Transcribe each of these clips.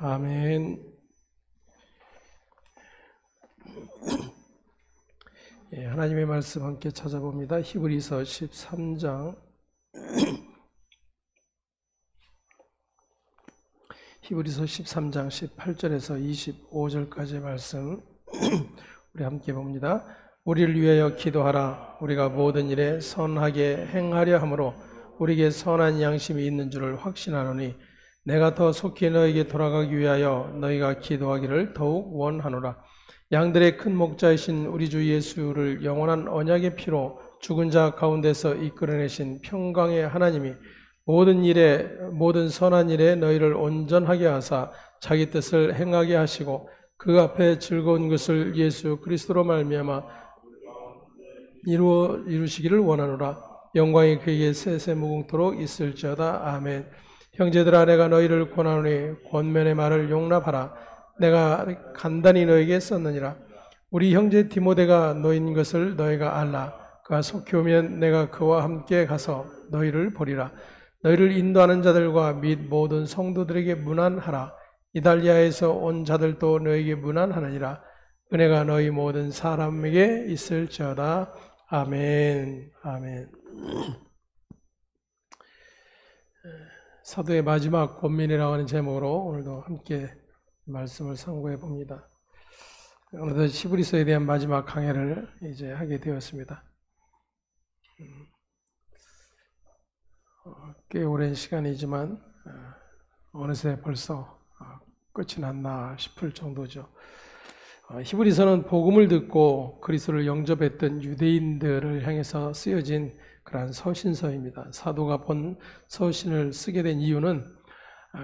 아멘. 예, 하나님의 말씀 함께 찾아봅니다. 히브리서 13장 히브리서 13장 18절에서 25절까지의 말씀 우리 함께 봅니다. 우리를 위하여 기도하라. 우리가 모든 일에 선하게 행하려 함으로 우리에게 선한 양심이 있는 줄을 확신하노니 내가 더 속히 너에게 돌아가기 위하여 너희가 기도하기를 더욱 원하노라. 양들의 큰 목자이신 우리 주 예수를 영원한 언약의 피로 죽은 자 가운데서 이끌어내신 평강의 하나님이 모든 선한 일에 너희를 온전하게 하사 자기 뜻을 행하게 하시고 그 앞에 즐거운 것을 예수 그리스도로 말미암아 이루시기를 원하노라. 영광이 그에게 세세무궁토록 있을지어다. 아멘. 형제들아, 내가 너희를 권하노니 권면의 말을 용납하라. 내가 간단히 너에게 썼느니라. 우리 형제 디모데가 너인 것을 너희가 알라. 그가 속히 오면 내가 그와 함께 가서 너희를 보리라. 너희를 인도하는 자들과 및 모든 성도들에게 문안하라. 이달리아에서 온 자들도 너희에게 문안하느니라. 은혜가 너희 모든 사람에게 있을지어다. 아멘. 아멘. 사도의 마지막 권면이라고 하는 제목으로 오늘도 함께 말씀을 상고해 봅니다. 오늘도 히브리서에 대한 마지막 강해를 이제 하게 되었습니다. 꽤 오랜 시간이지만 어느새 벌써 끝이 났나 싶을 정도죠. 히브리서는 복음을 듣고 그리스도를 영접했던 유대인들을 향해서 쓰여진 그러한 서신서입니다. 사도가 본 서신을 쓰게 된 이유는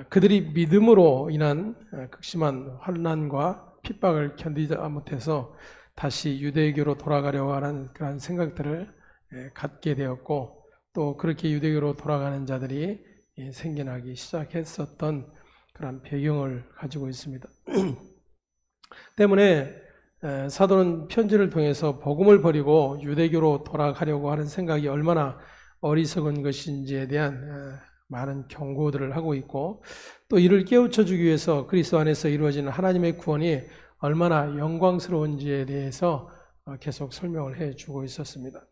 그들이 믿음으로 인한 극심한 환난과 핍박을 견디지 못해서 다시 유대교로 돌아가려고 하는 그런 생각들을 갖게 되었고, 또 그렇게 유대교로 돌아가는 자들이 생겨나기 시작했었던 그런 배경을 가지고 있습니다. 때문에 사도는 편지를 통해서 복음을 버리고 유대교로 돌아가려고 하는 생각이 얼마나 어리석은 것인지에 대한 많은 경고들을 하고 있고, 또 이를 깨우쳐주기 위해서 그리스도 안에서 이루어지는 하나님의 구원이 얼마나 영광스러운지에 대해서 계속 설명을 해주고 있었습니다.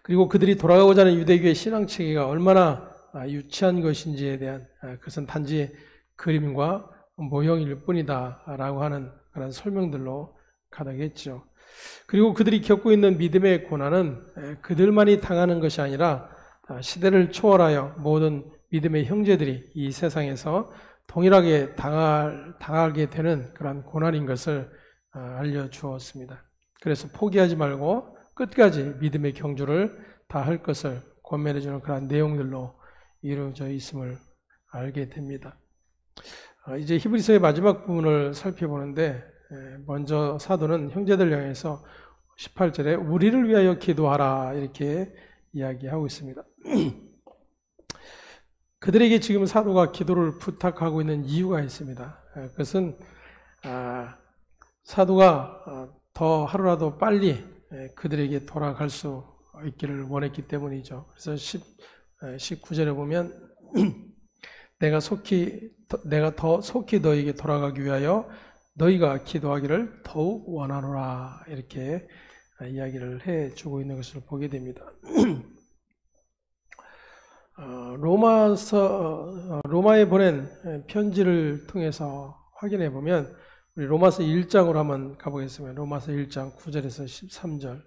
그리고 그들이 돌아가고자 하는 유대교의 신앙체계가 얼마나 유치한 것인지에 대한, 그것은 단지 그림과 모형일 뿐이다 라고 하는 그런 설명들로 가득했죠. 그리고 그들이 겪고 있는 믿음의 고난은 그들만이 당하는 것이 아니라 시대를 초월하여 모든 믿음의 형제들이 이 세상에서 동일하게 당하게 되는 그런 고난인 것을 알려주었습니다. 그래서 포기하지 말고 끝까지 믿음의 경주를 다할 것을 권면해주는 그런 내용들로 이루어져 있음을 알게 됩니다. 이제 히브리서의 마지막 부분을 살펴보는데, 먼저 사도는 형제들 향해서 18절에 우리를 위하여 기도하라 이렇게 이야기하고 있습니다. 그들에게 지금 사도가 기도를 부탁하고 있는 이유가 있습니다. 그것은 사도가 더 하루라도 빨리 그들에게 돌아갈 수 있기를 원했기 때문이죠. 그래서 19절에 보면 내가 더 속히 너에게 돌아가기 위하여 너희가 기도하기를 더욱 원하노라 이렇게 이야기를 해주고 있는 것을 보게 됩니다. 로마에 보낸 편지를 통해서 확인해 보면 우리 로마서 1장으로 한번 가보겠습니다. 로마서 1장 9절에서 13절.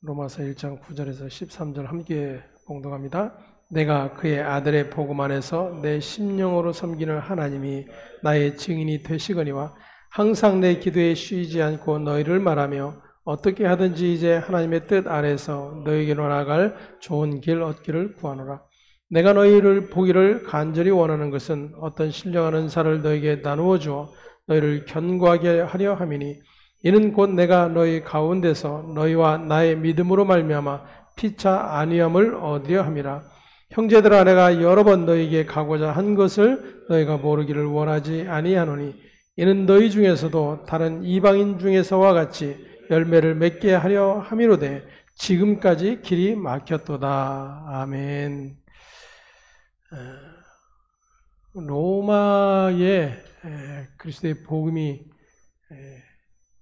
로마서 1장 9절에서 13절 함께 봉독합니다. 내가 그의 아들의 복음 안에서 내 심령으로 섬기는 하나님이 나의 증인이 되시거니와 항상 내 기도에 쉬지 않고 너희를 말하며 어떻게 하든지 이제 하나님의 뜻 안에서 너희에게로 나아갈 좋은 길 얻기를 구하노라. 내가 너희를 보기를 간절히 원하는 것은 어떤 신령한 은사를 너희에게 나누어 주어 너희를 견고하게 하려 함이니 이는 곧 내가 너희 가운데서 너희와 나의 믿음으로 말미암아 피차 안위함을 얻으려 함이라. 형제들아, 내가 여러 번 너희에게 가고자 한 것을 너희가 모르기를 원하지 아니하노니 이는 너희 중에서도 다른 이방인 중에서와 같이 열매를 맺게 하려 함이로되 지금까지 길이 막혔도다. 아멘. 로마에 그리스도의 복음이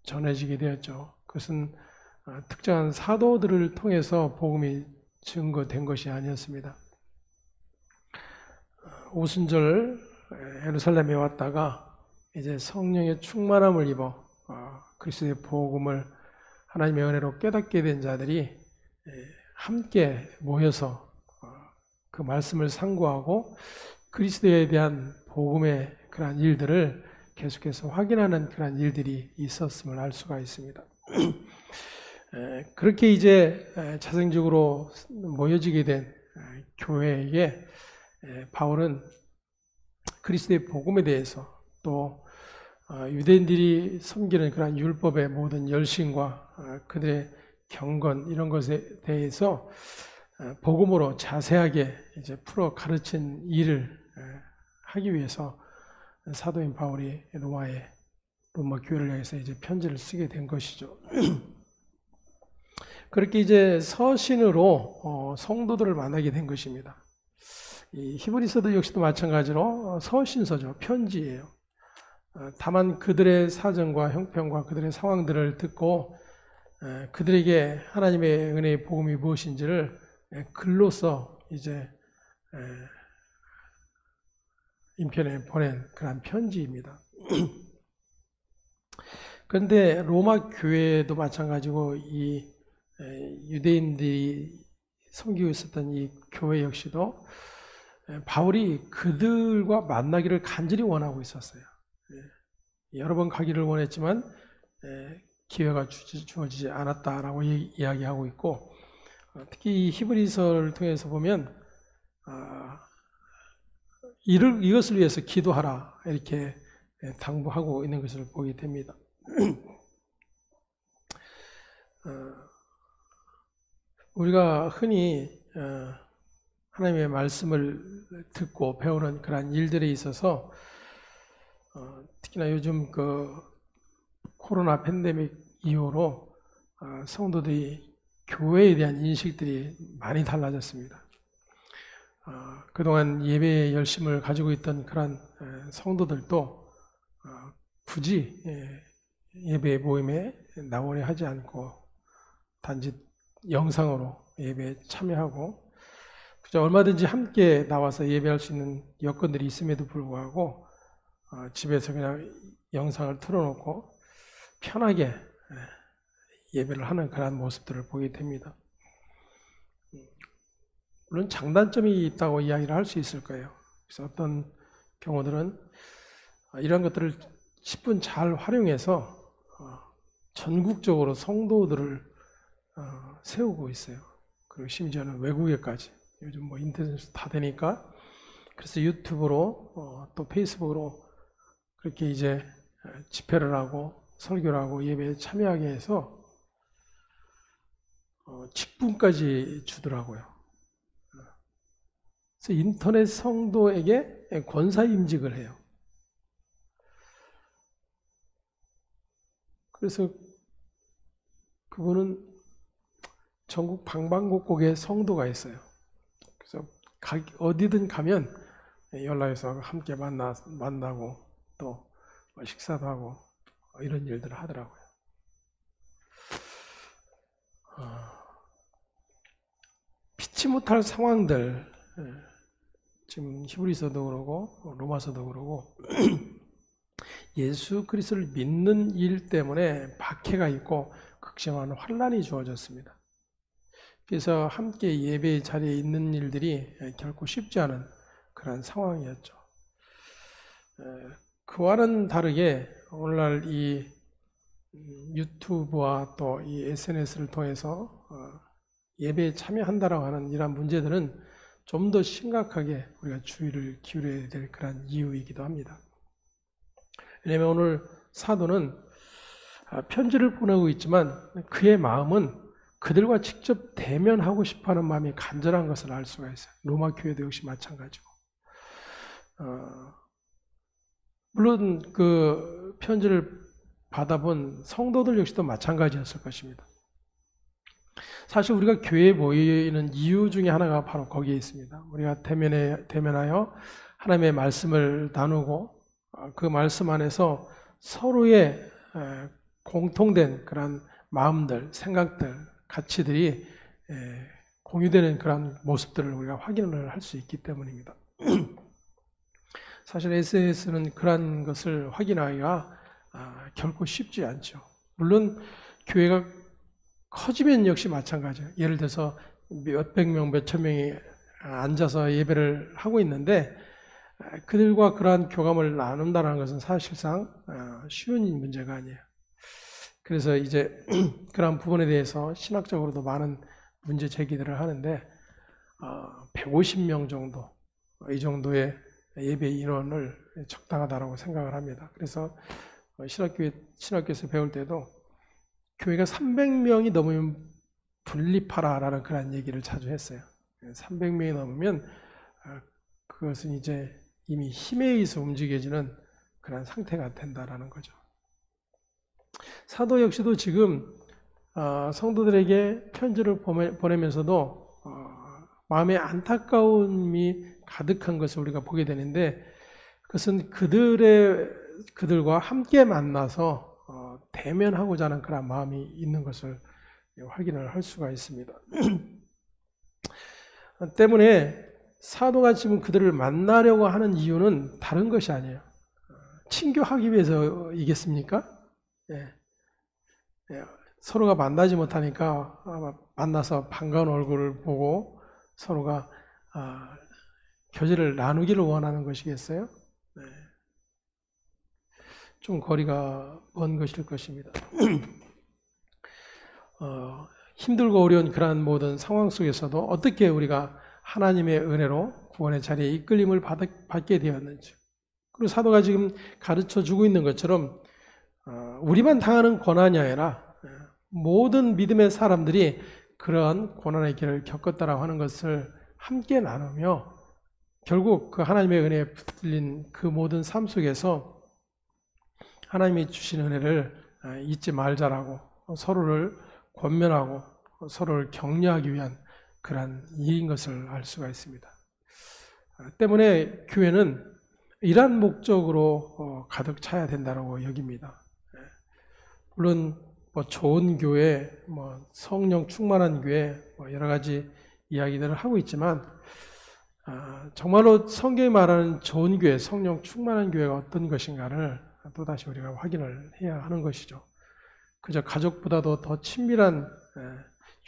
전해지게 되었죠. 그것은 특정한 사도들을 통해서 복음이 증거된 것이 아니었습니다. 오순절 예루살렘에 왔다가 이제 성령의 충만함을 입어 그리스도의 복음을 하나님의 은혜로 깨닫게 된 자들이 함께 모여서 그 말씀을 상고하고 그리스도에 대한 복음의 그러한 일들을 계속해서 확인하는 그러한 일들이 있었음을 알 수가 있습니다. 그렇게 이제 자생적으로 모여지게 된 교회에게 바울은 그리스도의 복음에 대해서 또 유대인들이 섬기는 그런 율법의 모든 열심과 그들의 경건 이런 것에 대해서 복음으로 자세하게 이제 풀어 가르친 일을 하기 위해서 사도인 바울이 로마 교회를 향해서 이제 편지를 쓰게 된 것이죠. 그렇게 이제 서신으로 성도들을 만나게 된 것입니다. 이 히브리서도 역시도 마찬가지로 서신서죠. 편지예요. 다만 그들의 사정과 형편과 그들의 상황들을 듣고 그들에게 하나님의 은혜의 복음이 무엇인지를 글로써 이제 인편에 보낸 그런 편지입니다. 그런데 로마 교회도 마찬가지고 이 유대인들이 섬기고 있었던 이 교회 역시도 바울이 그들과 만나기를 간절히 원하고 있었어요. 여러 번 가기를 원했지만 기회가 주어지지 않았다라고 이야기하고 있고, 특히 이 히브리서를 통해서 보면 이것을 위해서 기도하라 이렇게 당부하고 있는 것을 보게 됩니다. 우리가 흔히 하나님의 말씀을 듣고 배우는 그런 일들에 있어서 특히나 요즘 그 코로나 팬데믹 이후로 성도들이 교회에 대한 인식들이 많이 달라졌습니다. 그동안 예배의 열심을 가지고 있던 그런 성도들도 굳이 예배 모임에 나오려 하지 않고 단지 영상으로 예배에 참여하고 그저 얼마든지 함께 나와서 예배할 수 있는 여건들이 있음에도 불구하고 집에서 그냥 영상을 틀어놓고 편하게 예배를 하는 그런 모습들을 보게 됩니다. 물론 장단점이 있다고 이야기를 할 수 있을 거예요. 그래서 어떤 경우들은 이런 것들을 10분 잘 활용해서 전국적으로 성도들을 세우고 있어요. 그리고 심지어는 외국에까지 요즘 뭐 인터넷 다 되니까 그래서 유튜브로 또 페이스북으로 그렇게 이제 집회를 하고 설교를 하고 예배에 참여하게 해서 직분까지 주더라고요. 그래서 인터넷 성도에게 권사 임직을 해요. 그래서 그분은 전국 방방곡곡에 성도가 있어요. 그래서 어디든 가면 연락해서 함께 만나고 또 식사도 하고 이런 일들을 하더라고요. 피치 못할 상황들, 지금 히브리서도 그러고 로마서도 그러고 예수 그리스도를 믿는 일 때문에 박해가 있고 극심한 환난이 주어졌습니다. 그래서 함께 예배 자리에 있는 일들이 결코 쉽지 않은 그런 상황이었죠. 그와는 다르게 오늘날 이 유튜브와 또 이 SNS를 통해서 예배에 참여한다라고 하는 이러한 문제들은 좀 더 심각하게 우리가 주의를 기울여야 될 그런 이유이기도 합니다. 왜냐하면 오늘 사도는 편지를 보내고 있지만 그의 마음은 그들과 직접 대면하고 싶어하는 마음이 간절한 것을 알 수가 있어요. 로마 교회도 역시 마찬가지고. 물론 그 편지를 받아본 성도들 역시도 마찬가지였을 것입니다. 사실 우리가 교회에 모이는 이유 중에 하나가 바로 거기에 있습니다. 우리가 대면하여 하나님의 말씀을 나누고 그 말씀 안에서 서로의 공통된 그런 마음들, 생각들, 가치들이 공유되는 그런 모습들을 우리가 확인을 할 수 있기 때문입니다. 사실 SNS는 그런 것을 확인하기가 결코 쉽지 않죠. 물론 교회가 커지면 역시 마찬가지예요. 예를 들어서 몇백 명, 몇천 명이 앉아서 예배를 하고 있는데 그들과 그러한 교감을 나눈다는 것은 사실상 쉬운 문제가 아니에요. 그래서 이제 그런 부분에 대해서 신학적으로도 많은 문제 제기들을 하는데 150명 정도, 이 정도의 예배 인원을 적당하다고 생각을 합니다. 그래서 신학교에서 배울 때도 교회가 300명이 넘으면 분립하라라는 그런 얘기를 자주 했어요. 300명이 넘으면 그것은 이제 이미 힘에 의해서 움직여지는 그런 상태가 된다라는 거죠. 사도 역시도 지금 성도들에게 편지를 보내면서도 마음의 안타까움이 가득한 것을 우리가 보게 되는데 그것은 그들과 함께 만나서 대면하고자 하는 그런 마음이 있는 것을 확인을 할 수가 있습니다. 때문에 사도가 지금 그들을 만나려고 하는 이유는 다른 것이 아니에요. 친교하기 위해서이겠습니까? 서로가 만나지 못하니까 만나서 반가운 얼굴을 보고 서로가 교제를 나누기를 원하는 것이겠어요? 좀 거리가 먼 것일 것입니다. 힘들고 어려운 그러한 모든 상황 속에서도 어떻게 우리가 하나님의 은혜로 구원의 자리에 이끌림을 받게 되었는지, 그리고 사도가 지금 가르쳐주고 있는 것처럼 우리만 당하는 고난이 아니라 모든 믿음의 사람들이 그러한 고난의 길을 겪었다라고 하는 것을 함께 나누며 결국 그 하나님의 은혜에 붙들린 그 모든 삶 속에서 하나님이 주신 은혜를 잊지 말자라고 서로를 권면하고 서로를 격려하기 위한 그러한 일인 것을 알 수가 있습니다. 때문에 교회는 이러한 목적으로 가득 차야 된다고 여깁니다. 물론 좋은 교회, 성령 충만한 교회, 여러 가지 이야기들을 하고 있지만 정말로 성경이 말하는 좋은 교회, 성령 충만한 교회가 어떤 것인가를 또다시 우리가 확인을 해야 하는 것이죠. 그저 가족보다도 더 친밀한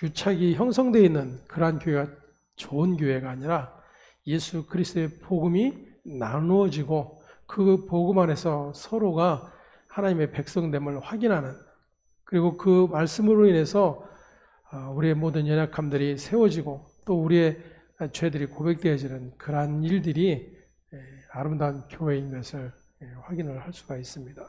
유착이 형성되어 있는 그러한 교회가 좋은 교회가 아니라 예수 그리스도의 복음이 나누어지고 그 복음 안에서 서로가 하나님의 백성됨을 확인하는, 그리고 그 말씀으로 인해서 우리의 모든 연약함들이 세워지고 또 우리의 죄들이 고백되어지는 그러한 일들이 아름다운 교회인 것을 확인을 할 수가 있습니다.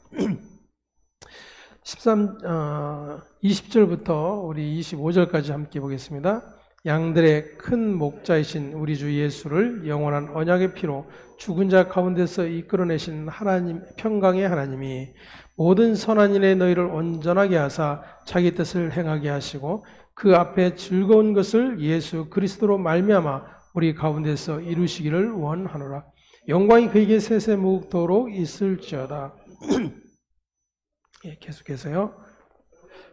20절부터 우리 25절까지 함께 보겠습니다. 양들의 큰 목자이신 우리 주 예수를 영원한 언약의 피로 죽은 자 가운데서 이끌어내신 하나님, 평강의 하나님이 모든 선한 일에 너희를 온전하게 하사 자기 뜻을 행하게 하시고 그 앞에 즐거운 것을 예수 그리스도로 말미암아 우리 가운데서 이루시기를 원하노라. 영광이 그에게 세세무도록 있을지어다. 계속해서요.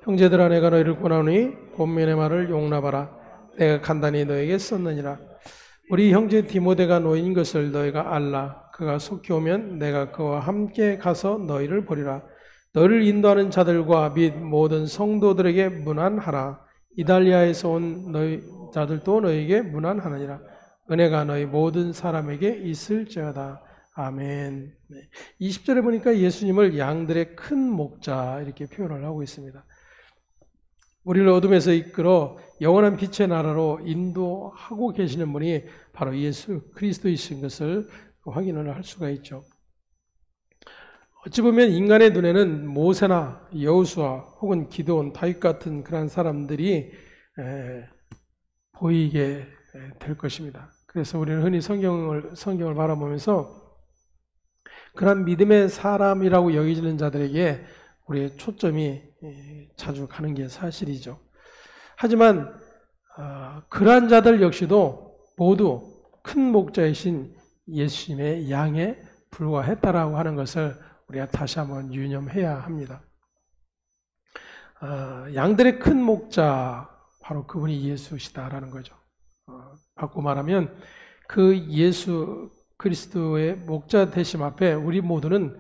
형제들아, 내가 너희를 권하노니 본면의 말을 용납하라. 내가 간단히 너에게 썼느니라. 우리 형제 디모데가 노인 것을 너희가 알라. 그가 속히 오면 내가 그와 함께 가서 너희를 보리라. 너희를 인도하는 자들과 및 모든 성도들에게 문안하라. 이달리아에서 온 너희 자들도 너희에게 문안하느니라. 은혜가 너희 모든 사람에게 있을지어다. 아멘. 20절에 보니까 예수님을 양들의 큰 목자 이렇게 표현을 하고 있습니다. 우리를 어둠에서 이끌어 영원한 빛의 나라로 인도하고 계시는 분이 바로 예수 그리스도이신 것을 확인을 할 수가 있죠. 어찌 보면 인간의 눈에는 모세나 여호수아 혹은 기드온, 다윗 같은 그런 사람들이 보이게 될 것입니다. 그래서 우리는 흔히 성경을 바라보면서 그런 믿음의 사람이라고 여겨지는 자들에게 우리의 초점이 자주 가는 게 사실이죠. 하지만 그러한 자들 역시도 모두 큰 목자이신 예수님의 양에 불과했다라고 하는 것을 우리가 다시 한번 유념해야 합니다. 양들의 큰 목자, 바로 그분이 예수시다라는 거죠. 바꿔 말하면 그 예수 그리스도의 목자 되심 앞에 우리 모두는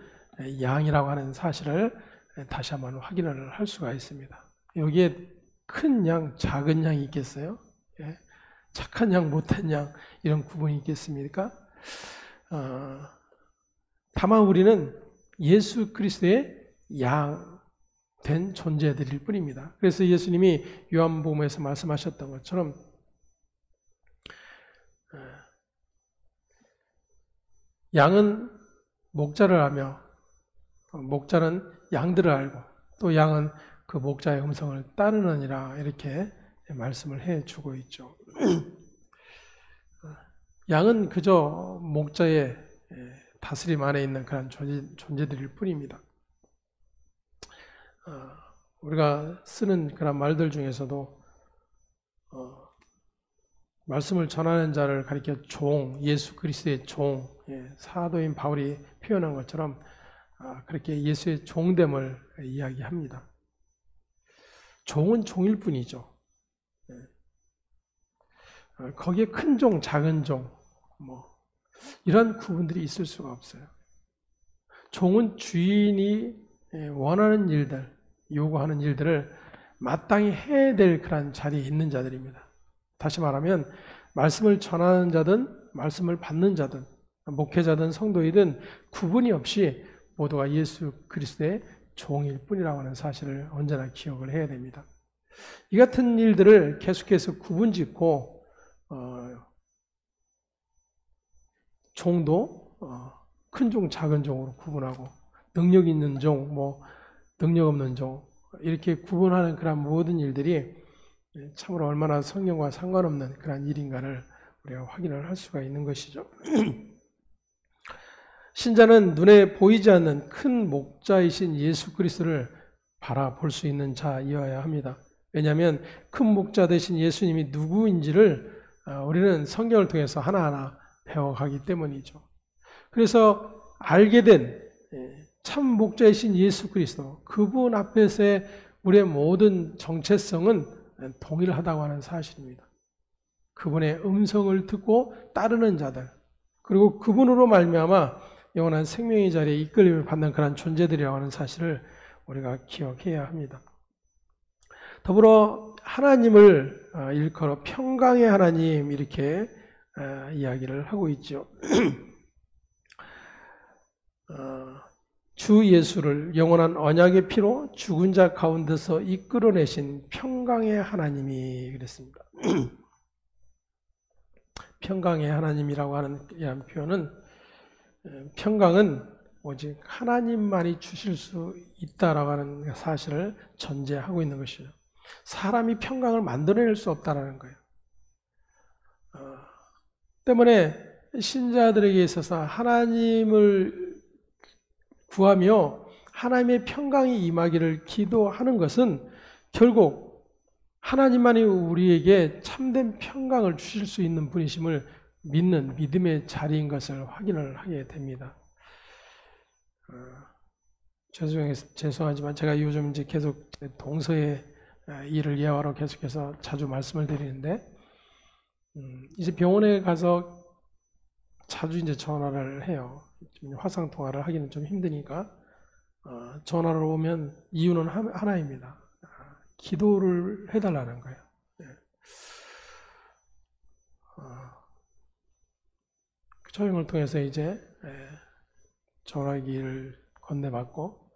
양이라고 하는 사실을 다시 한번 확인을 할 수가 있습니다. 여기에 큰 양, 작은 양이 있겠어요? 예? 착한 양, 못한 양 이런 구분이 있겠습니까? 다만 우리는 예수 그리스도의 양 된 존재들일 뿐입니다. 그래서 예수님이 요한복음에서 말씀하셨던 것처럼 양은 목자를 알며 목자는 양들을 알고 또 양은 그 목자의 음성을 따르느니라 이렇게 말씀을 해주고 있죠. 양은 그저 목자의 다스림 안에 있는 그런 존재들일 뿐입니다. 우리가 쓰는 그런 말들 중에서도 말씀을 전하는 자를 가리켜 종, 예수 그리스도의 종, 사도인 바울이 표현한 것처럼 그렇게 예수의 종됨을 이야기합니다. 종은 종일 뿐이죠. 거기에 큰 종, 작은 종, 이런 구분들이 있을 수가 없어요. 종은 주인이 원하는 일들, 요구하는 일들을 마땅히 해야 될 그런 자리에 있는 자들입니다. 다시 말하면 말씀을 전하는 자든 말씀을 받는 자든 목회자든 성도이든 구분이 없이 모두가 예수 그리스도의 종일 뿐이라고 하는 사실을 언제나 기억을 해야 됩니다. 이 같은 일들을 계속해서 구분짓고 종도 큰 종, 작은 종으로 구분하고 능력 있는 종, 능력 없는 종 이렇게 구분하는 그런 모든 일들이 참으로 얼마나 성경과 상관없는 그런 일인가를 우리가 확인을 할 수가 있는 것이죠. 신자는 눈에 보이지 않는 큰 목자이신 예수 그리스도를 바라볼 수 있는 자이어야 합니다. 왜냐하면 큰 목자 되신 예수님이 누구인지를 우리는 성경을 통해서 하나하나 배워가기 때문이죠. 그래서 알게 된 참 목자이신 예수 그리스도, 그분 앞에서의 우리의 모든 정체성은 동일하다고 하는 사실입니다. 그분의 음성을 듣고 따르는 자들, 그리고 그분으로 말미암아 영원한 생명의 자리에 이끌림을 받는 그런 존재들이라고 하는 사실을 우리가 기억해야 합니다. 더불어 하나님을 일컬어 평강의 하나님 이렇게 이야기를 하고 있죠. 주 예수를 영원한 언약의 피로 죽은 자 가운데서 이끌어내신 평강의 하나님이 그랬습니다. 평강의 하나님이라고 하는 이런 표현은 평강은 오직 하나님만이 주실 수 있다라고 하는 사실을 전제하고 있는 것이죠. 사람이 평강을 만들어낼 수 없다라는 거예요. 때문에 신자들에게 있어서 하나님을 구하며 하나님의 평강이 임하기를 기도하는 것은 결국 하나님만이 우리에게 참된 평강을 주실 수 있는 분이심을 믿는 믿음의 자리인 것을 확인을 하게 됩니다. 죄송하지만 제가 요즘 이제 계속 동서의 일을 예화로 계속해서 자주 말씀을 드리는데 이제 병원에 가서 자주 이제 전화를 해요. 화상 통화를 하기는 좀 힘드니까 전화로 오면 이유는 하나입니다. 기도를 해달라는 거예요. 그 처형을 통해서 이제 전화기를 건네받고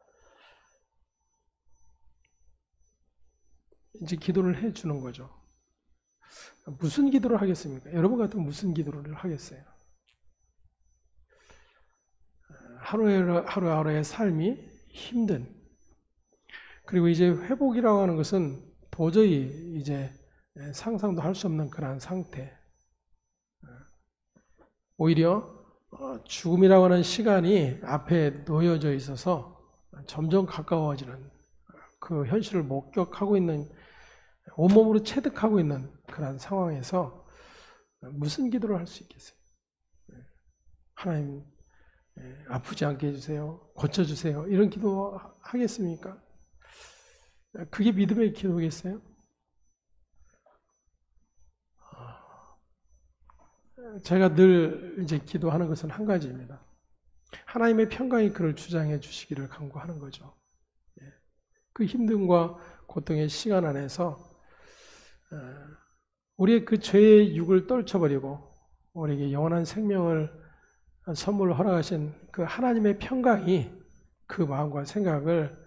이제 기도를 해주는 거죠. 무슨 기도를 하겠습니까? 여러분 같으면 무슨 기도를 하겠어요? 하루하루의 삶이 힘든, 그리고 이제 회복이라고 하는 것은 도저히 이제 상상도 할 수 없는 그런 상태. 오히려 죽음이라고 하는 시간이 앞에 놓여져 있어서 점점 가까워지는 그 현실을 목격하고 있는, 온몸으로 체득하고 있는 그런 상황에서 무슨 기도를 할 수 있겠어요? 하나님, 아프지 않게 해주세요, 고쳐주세요, 이런 기도 하겠습니까? 그게 믿음의 기도겠어요? 제가 늘 이제 기도하는 것은 한 가지입니다. 하나님의 평강이 그를 주장해 주시기를 간구하는 거죠. 그 힘듦과 고통의 시간 안에서 우리의 그 죄의 육을 떨쳐버리고 우리에게 영원한 생명을 선물로 허락하신 그 하나님의 평강이 그 마음과 생각을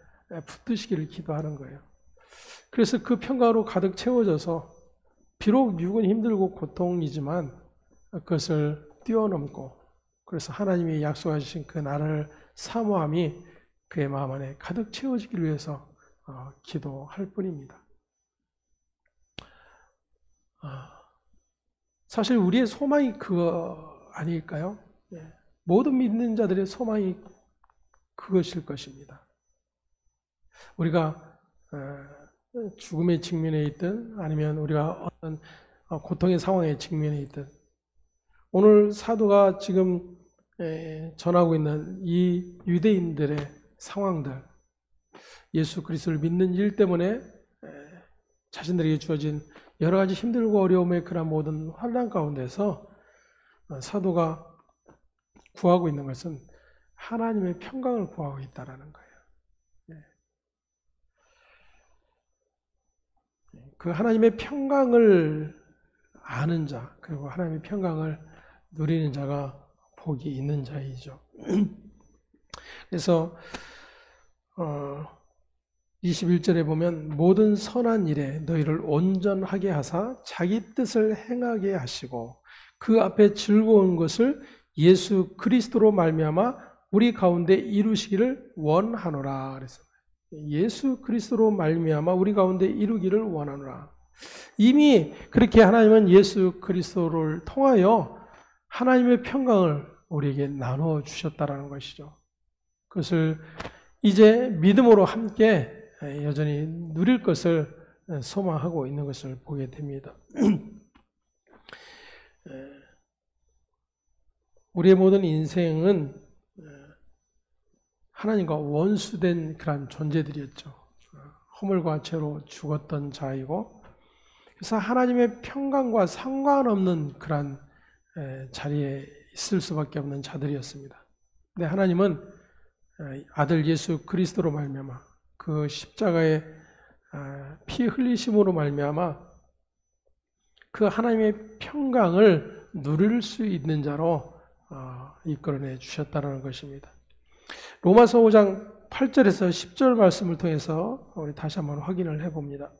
붙드시기를 기도하는 거예요. 그래서 그 평강으로 가득 채워져서 비록 육은 힘들고 고통이지만 그것을 뛰어넘고, 그래서 하나님이 약속하신 그 나라를 사모함이 그의 마음 안에 가득 채워지기를 위해서 기도할 뿐입니다. 사실 우리의 소망이 그거 아닐까요? 모든 믿는 자들의 소망이 그것일 것입니다. 우리가 죽음의 직면에 있든 아니면 우리가 어떤 고통의 상황에 직면에 있든, 오늘 사도가 지금 전하고 있는 이 유대인들의 상황들, 예수 그리스도를 믿는 일 때문에 자신들에게 주어진 여러 가지 힘들고 어려움의 그런 모든 환난 가운데서 사도가 구하고 있는 것은 하나님의 평강을 구하고 있다라는 거예요. 그 하나님의 평강을 아는 자, 그리고 하나님의 평강을 누리는 자가 복이 있는 자이죠. 그래서 21절에 보면 모든 선한 일에 너희를 온전하게 하사 자기 뜻을 행하게 하시고 그 앞에 즐거운 것을 예수 그리스도로 말미암아 우리 가운데 이루시기를 원하노라 그랬어요. 예수 그리스도로 말미암아 우리 가운데 이루기를 원하노라. 이미 그렇게 하나님은 예수 그리스도를 통하여 하나님의 평강을 우리에게 나누어 주셨다라는 것이죠. 그것을 이제 믿음으로 함께 여전히 누릴 것을 소망하고 있는 것을 보게 됩니다. 우리의 모든 인생은 하나님과 원수된 그런 존재들이었죠. 허물과 죄로 죽었던 자이고, 그래서 하나님의 평강과 상관없는 그런 자리에 있을 수밖에 없는 자들이었습니다. 근데 하나님은 아들 예수 그리스도로 말미암아 그 십자가의 피 흘리심으로 말미암아 그 하나님의 평강을 누릴 수 있는 자로 이끌어내 주셨다는 것입니다. 로마서 5장 8절에서 10절 말씀을 통해서 우리 다시 한번 확인을 해봅니다.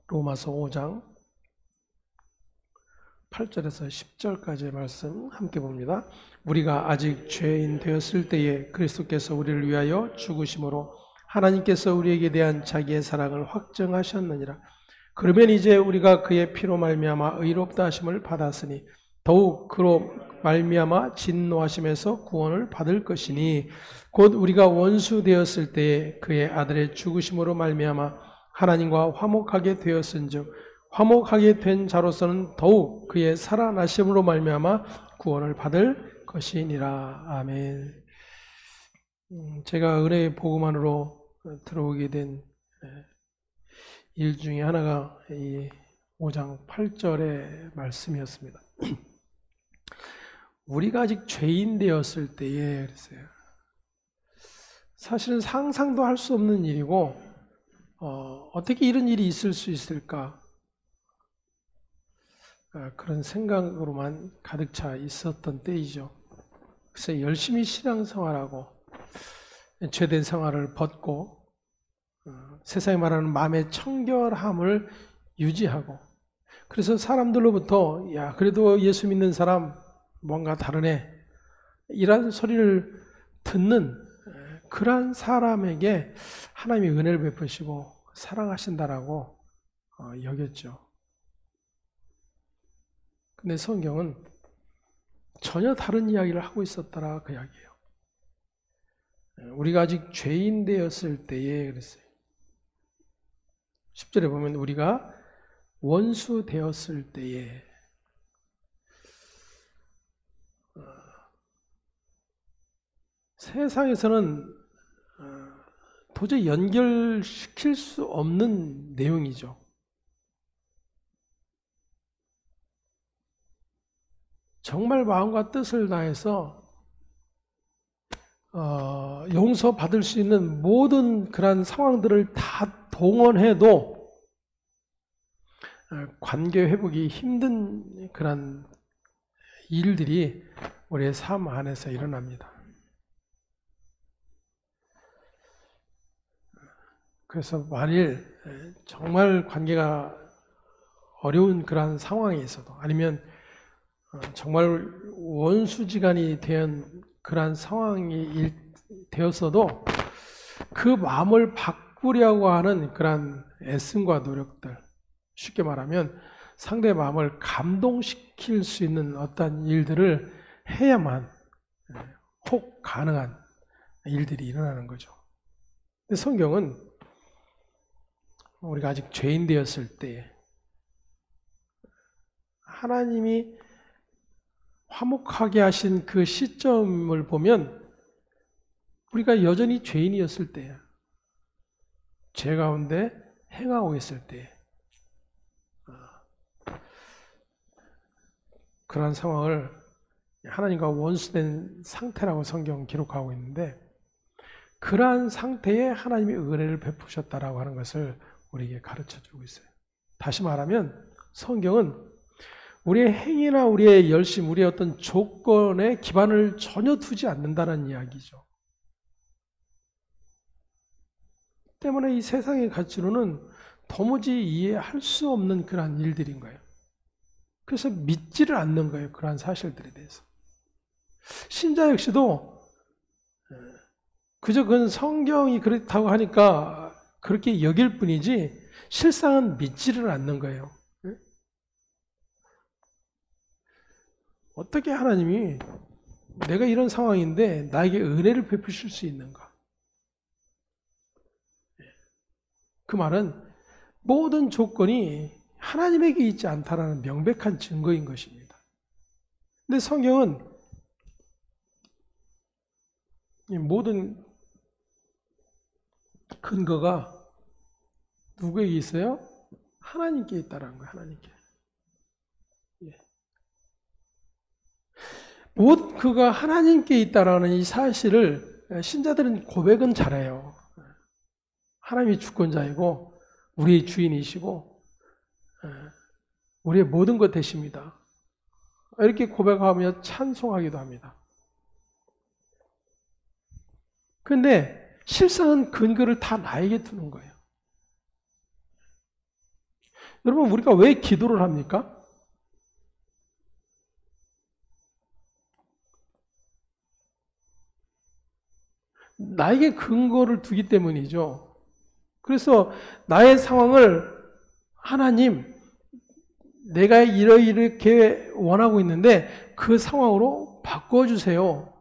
로마서 5장 8절에서 10절까지의 말씀 함께 봅니다. 우리가 아직 죄인 되었을 때에 그리스도께서 우리를 위하여 죽으심으로 하나님께서 우리에게 대한 자기의 사랑을 확정하셨느니라. 그러면 이제 우리가 그의 피로 말미암아 의롭다 하심을 받았으니 더욱 그로 말미암아 진노하심에서 구원을 받을 것이니 곧 우리가 원수 되었을 때에 그의 아들의 죽으심으로 말미암아 하나님과 화목하게 되었은즉 화목하게 된 자로서는 더욱 그의 살아나심으로 말미암아 구원을 받을 것이니라. 아멘. 제가 은혜의 복음 안으로 들어오게 된 일 중에 하나가 이 5장 8절의 말씀이었습니다. 우리가 아직 죄인 되었을 때에 그랬어요. 사실은 상상도 할 수 없는 일이고 어떻게 이런 일이 있을 수 있을까? 그런 생각으로만 가득 차 있었던 때이죠. 그래서 열심히 신앙생활하고 죄된 생활을 벗고 세상에 말하는 마음의 청결함을 유지하고, 그래서 사람들로부터 야 그래도 예수 믿는 사람 뭔가 다르네 이런 소리를 듣는 그러한 사람에게 하나님이 은혜를 베푸시고 사랑하신다라고 여겼죠. 근데 성경은 전혀 다른 이야기를 하고 있었더라 그 이야기예요. 우리가 아직 죄인 되었을 때에 그랬어요. 10절에 보면 우리가 원수 되었을 때에 세상에서는 도저히 연결시킬 수 없는 내용이죠. 정말 마음과 뜻을 다해서 용서받을 수 있는 모든 그런 상황들을 다 동원해도 관계 회복이 힘든 그런 일들이 우리의 삶 안에서 일어납니다. 그래서 만일 정말 관계가 어려운 그런 상황에 있어도 아니면 정말 원수지간이 된 그러한 상황이 되었어도 그 마음을 바꾸려고 하는 그러한 애씀과 노력들, 쉽게 말하면 상대의 마음을 감동시킬 수 있는 어떤 일들을 해야만 혹 가능한 일들이 일어나는 거죠. 근데 성경은 우리가 아직 죄인 되었을 때 하나님이 화목하게 하신 그 시점을 보면 우리가 여전히 죄인이었을 때야. 죄 가운데 행하고 있을 때 그러한 상황을 하나님과 원수된 상태라고 성경 기록하고 있는데 그러한 상태에 하나님이 은혜를 베푸셨다라고 하는 것을 우리에게 가르쳐주고 있어요. 다시 말하면 성경은 우리의 행위나 우리의 열심, 우리의 어떤 조건에 기반을 전혀 두지 않는다는 이야기죠. 때문에 이 세상의 가치로는 도무지 이해할 수 없는 그러한 일들인 거예요. 그래서 믿지를 않는 거예요. 그러한 사실들에 대해서. 신자 역시도 그저 그건 성경이 그렇다고 하니까 그렇게 여길 뿐이지 실상은 믿지를 않는 거예요. 어떻게 하나님이 내가 이런 상황인데 나에게 은혜를 베푸실 수 있는가? 그 말은 모든 조건이 하나님에게 있지 않다라는 명백한 증거인 것입니다. 근데 성경은 이 모든 근거가 누구에게 있어요? 하나님께 있다라는 거예요. 하나님께. 그가 하나님께 있다라는 이 사실을 신자들은 고백은 잘해요. 하나님이 주권자이고 우리의 주인이시고 우리의 모든 것 되십니다. 이렇게 고백하며 찬송하기도 합니다. 그런데 실상은 근거를 다 나에게 두는 거예요. 여러분 우리가 왜 기도를 합니까? 나에게 근거를 두기 때문이죠. 그래서 나의 상황을 하나님, 내가 이렇게 원하고 있는데 그 상황으로 바꿔주세요.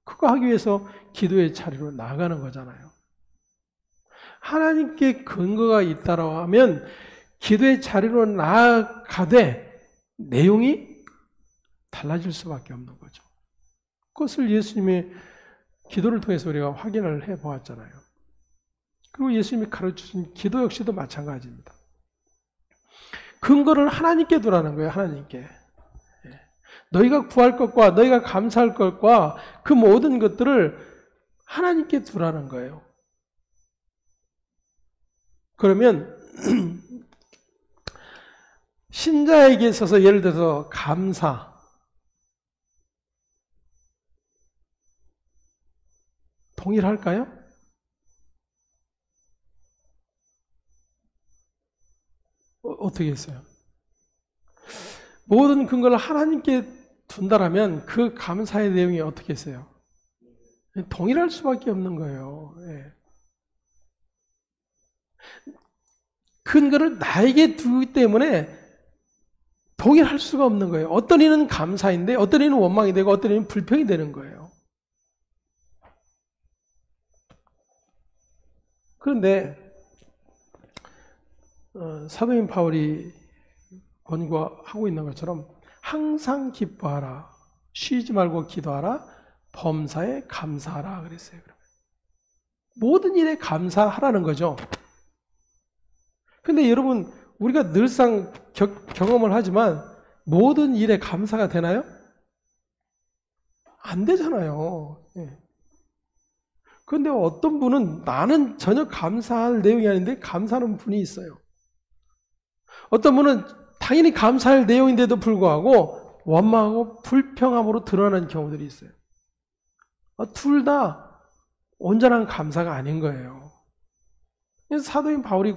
그거 하기 위해서 기도의 자리로 나아가는 거잖아요. 하나님께 근거가 있다고 하면 기도의 자리로 나아가되 내용이 달라질 수밖에 없는 거죠. 그것을 예수님의 기도를 통해서 우리가 확인을 해보았잖아요. 그리고 예수님이 가르쳐준 기도 역시도 마찬가지입니다. 근거를 하나님께 두라는 거예요. 하나님께. 너희가 구할 것과 너희가 감사할 것과 그 모든 것들을 하나님께 두라는 거예요. 그러면 신자에게 있어서 예를 들어서 감사, 동일할까요? 어떻게 했어요? 모든 근거를 하나님께 둔다라면 그 감사의 내용이 어떻게 했어요? 동일할 수밖에 없는 거예요. 근거를 나에게 두기 때문에 동일할 수가 없는 거예요. 어떤 이는 감사인데 어떤 이는 원망이 되고 어떤 이는 불평이 되는 거예요. 그런데 사도인 바울이 권고하고 있는 것처럼 항상 기뻐하라, 쉬지 말고 기도하라, 범사에 감사하라 그랬어요. 모든 일에 감사하라는 거죠. 근데 여러분, 우리가 늘상 경험을 하지만 모든 일에 감사가 되나요? 안 되잖아요. 그런데 어떤 분은 나는 전혀 감사할 내용이 아닌데 감사하는 분이 있어요. 어떤 분은 당연히 감사할 내용인데도 불구하고 원망하고 불평함으로 드러나는 경우들이 있어요. 둘 다 온전한 감사가 아닌 거예요. 그래서 사도인 바울이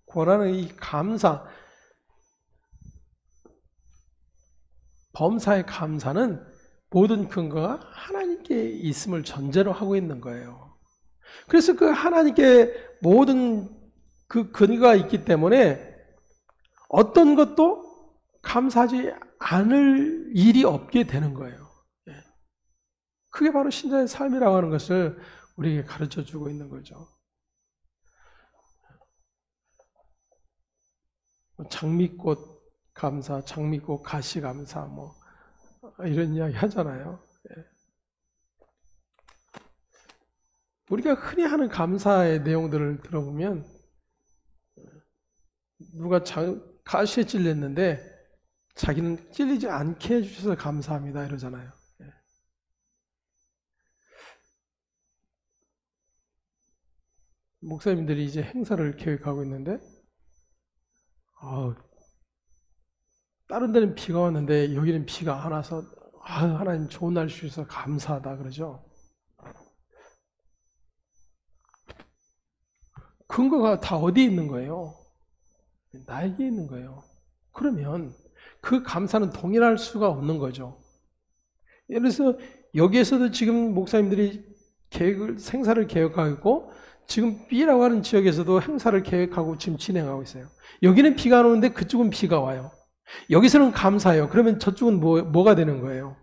권하는 이 감사, 범사의 감사는 모든 근거가 하나님께 있음을 전제로 하고 있는 거예요. 그래서 그 하나님께 모든 그 근거가 있기 때문에 어떤 것도 감사하지 않을 일이 없게 되는 거예요. 그게 바로 신자의 삶이라고 하는 것을 우리에게 가르쳐 주고 있는 거죠. 장미꽃 감사, 장미꽃 가시 감사, 뭐 이런 이야기 하잖아요. 우리가 흔히 하는 감사의 내용들을 들어보면 누가 가시에 찔렸는데 자기는 찔리지 않게 해주셔서 감사합니다 이러잖아요. 목사님들이 이제 행사를 계획하고 있는데 다른 데는 비가 왔는데 여기는 비가 안 와서 하나님 좋은 날 주셔서 감사하다 그러죠. 근거가 다 어디에 있는 거예요? 나에게 있는 거예요. 그러면 그 감사는 동일할 수가 없는 거죠. 예를 들어서 여기에서도 지금 목사님들이 행사를 계획하고 있고 지금 B라고 하는 지역에서도 행사를 계획하고 지금 진행하고 있어요. 여기는 비가 안 오는데 그쪽은 비가 와요. 여기서는 감사해요. 그러면 저쪽은 뭐가 되는 거예요?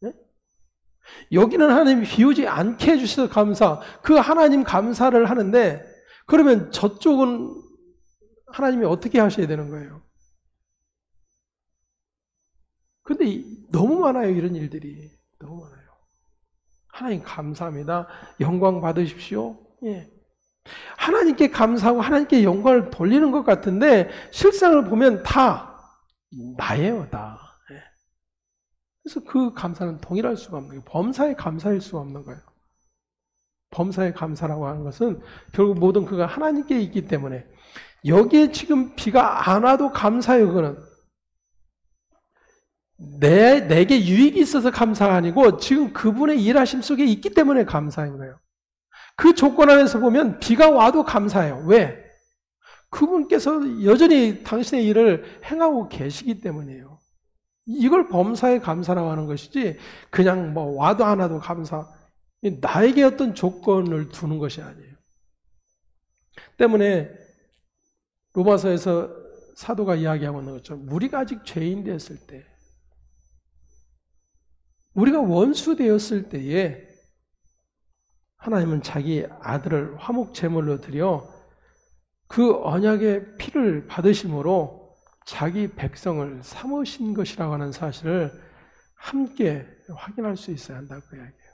네? 여기는 하나님이 비 오지 않게 해주셔서 감사, 그 하나님 감사를 하는데 그러면 저쪽은 하나님이 어떻게 하셔야 되는 거예요? 근데 너무 많아요. 이런 일들이 너무 많아요. 하나님 감사합니다. 영광 받으십시오. 예. 하나님께 감사하고 하나님께 영광을 돌리는 것 같은데 실상을 보면 다 나예요. 다. 예. 그래서 그 감사는 동일할 수가 없는 거예요. 범사에 감사할 수가 없는 거예요. 범사에 감사라고 하는 것은 결국 모든 그가 하나님께 있기 때문에 여기에 지금 비가 안 와도 감사해요. 그거는 내게 유익이 있어서 감사가 아니고 지금 그분의 일하심 속에 있기 때문에 감사인 거예요. 그 조건 안에서 보면 비가 와도 감사해요. 왜? 그분께서 여전히 당신의 일을 행하고 계시기 때문이에요. 이걸 범사의 감사라고 하는 것이지 그냥 뭐 와도 안 와도 감사, 나에게 어떤 조건을 두는 것이 아니에요. 때문에 로마서에서 사도가 이야기하고 있는 것처럼 우리가 아직 죄인 되었을 때, 우리가 원수 되었을 때에 하나님은 자기 아들을 화목 제물로 드려 그 언약의 피를 받으심으로 자기 백성을 삼으신 것이라고 하는 사실을 함께 확인할 수 있어야 한다고 그 이야기예요.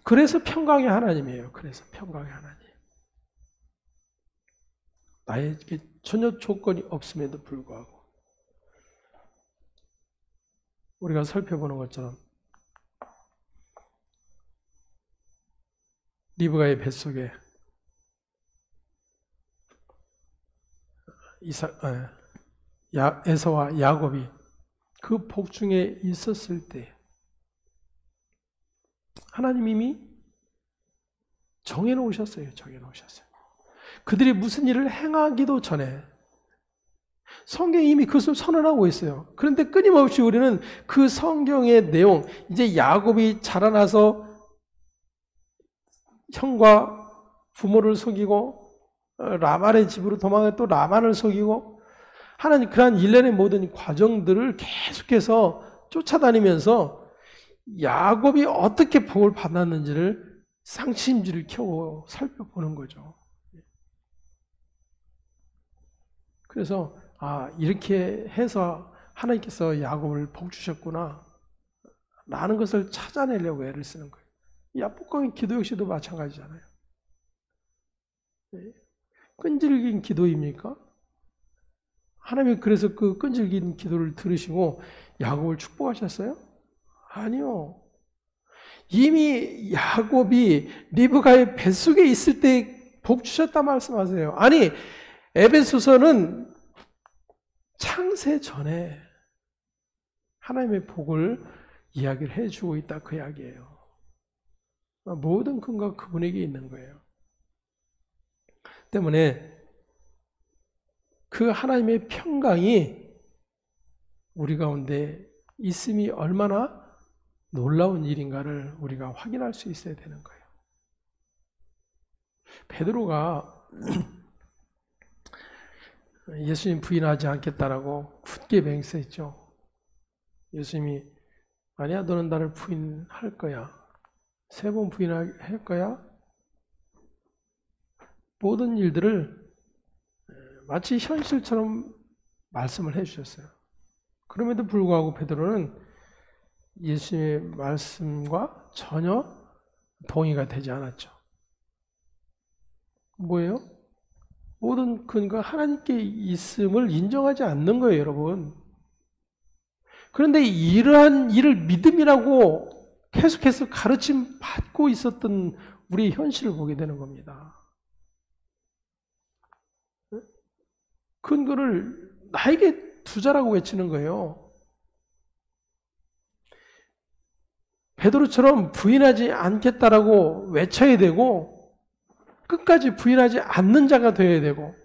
그래서 평강의 하나님이에요. 그래서 평강의 하나님. 나에게 전혀 조건이 없음에도 불구하고 우리가 살펴보는 것처럼 리브가의 뱃속에 에서와 야곱이 그 복중에 있었을 때 하나님 이미 정해놓으셨어요. 정해놓으셨어요. 그들이 무슨 일을 행하기도 전에 성경이 이미 그것을 선언하고 있어요. 그런데 끊임없이 우리는 그 성경의 내용, 이제 야곱이 자라나서 형과 부모를 속이고 라반의 집으로 도망해 또 라반을 속이고 하나님 그러한 일련의 모든 과정들을 계속해서 쫓아다니면서 야곱이 어떻게 복을 받았는지를 상심지를 켜고 살펴보는 거죠. 그래서 이렇게 해서 하나님께서 야곱을 복 주셨구나 라는 것을 찾아내려고 애를 쓰는 거예요. 야복강의 기도 역시도 마찬가지잖아요. 끈질긴 기도입니까? 하나님이 그래서 그 끈질긴 기도를 들으시고 야곱을 축복하셨어요? 아니요. 이미 야곱이 리브가의 뱃속에 있을 때 복 주셨다 말씀하세요. 아니, 에베소서는 창세 전에 하나님의 복을 이야기를 해주고 있다 그 이야기예요. 모든 근거가 그분에게 있는 거예요. 때문에 그 하나님의 평강이 우리 가운데 있음이 얼마나 놀라운 일인가를 우리가 확인할 수 있어야 되는 거예요. 베드로가 예수님 부인하지 않겠다라고 굳게 맹세했죠. 예수님이 아니야, 너는 나를 부인할 거야. 3번 부인할 거야. 모든 일들을 마치 현실처럼 말씀을 해주셨어요. 그럼에도 불구하고 베드로는 예수님의 말씀과 전혀 동의가 되지 않았죠. 뭐예요? 모든 근거가 하나님께 있음을 인정하지 않는 거예요, 여러분. 그런데 이러한 일을 믿음이라고 계속해서 가르침 받고 있었던 우리의 현실을 보게 되는 겁니다. 근거를 나에게 두자라고 외치는 거예요. 베드로처럼 부인하지 않겠다라고 외쳐야 되고 끝까지 부인하지 않는 자가 되어야 되고